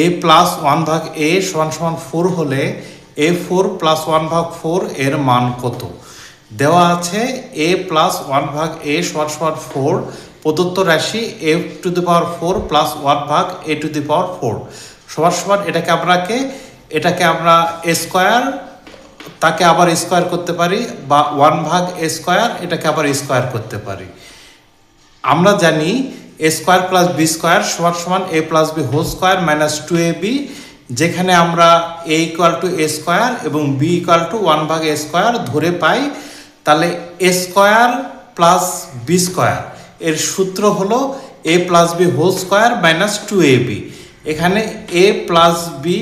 এ plus 1 ভাগ এ সমান সমান 4 হলে এ 4 প্লাস 1 ভাগ 4 এর মান কত? দেওয়া আছে এ প্লাস 1 ভাগ এ সমান সমান 4, প্রদত্ত রাশি এ টু দি পাওয়ার 4 প্লাস 1 ভাগ এ টু দি পাওয়ার 4 সমান সমান এটাকে আমরা এ স্কোয়ার, তাকে আবার স্কোয়ার করতে পারি, বা 1 ভাগ এ স্কোয়ার, এটাকে আবার স্কোয়ার করতে পারি। আমরা জানি A square plus B square সমান সমান A plus B whole square minus 2ab, যেখানে আমরা A equal to A square এবং বি ইকুয়াল টু 1 ভাগ এ স্কোয়ার ধরে পাই। তাহলে A square plus B square এর সূত্র হলো A plus B whole square minus 2ab। এখানে এ প্লাস বি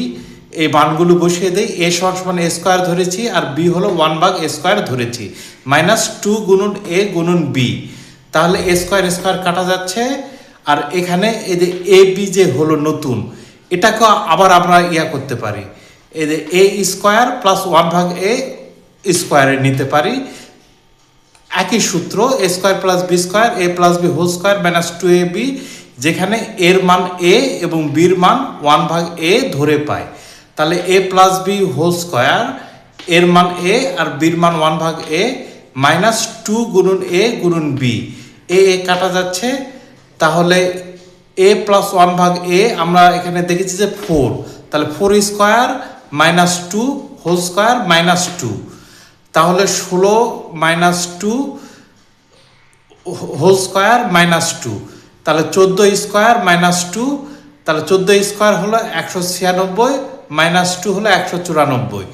এই মানগুলো বসিয়ে দেই। এ সমান সমান এ স্কোয়ার ধরেছি আর বি হলো 1 ভাগ এ স্কোয়ার ধরেছি, মাইনাস 2 গুণন এ গুণন বি। তাহলে এ স্কোয়ার স্কোয়ার কাটা যাচ্ছে, আর এখানে এই যে এ বি যে হলো নতুন, এটাকে আবার আমরা করতে পারি, এই যে এ স্কোয়ার প্লাস 1 ভাগ এ স্কোয়ারে নিতে পারি। একই সূত্র A square plus B square A plus B whole square minus 2ab, যেখানে এর মান এ এবং বির মান 1 ভাগ এ ধরে পাই। তাহলে এ প্লাস বি হোল স্কোয়ার এর মান এ আর বির মান 1 ভাগ এ মাইনাস 2 গুণন এ গুণন বি, এ কাটা যাচ্ছে। তাহলে এ প্লাস 1 ভাগ এ আমরা এখানে দেখেছি যে 4, তাহলে 4 square minus 2 whole square minus 2, তাহলে 16 মাইনাস 2 হোল স্কোয়ার মাইনাস 2, তাহলে 14 স্কোয়ার মাইনাস 2, তাহলে 14 স্কোয়ার হলো 196 মাইনাস 2 হলো 194।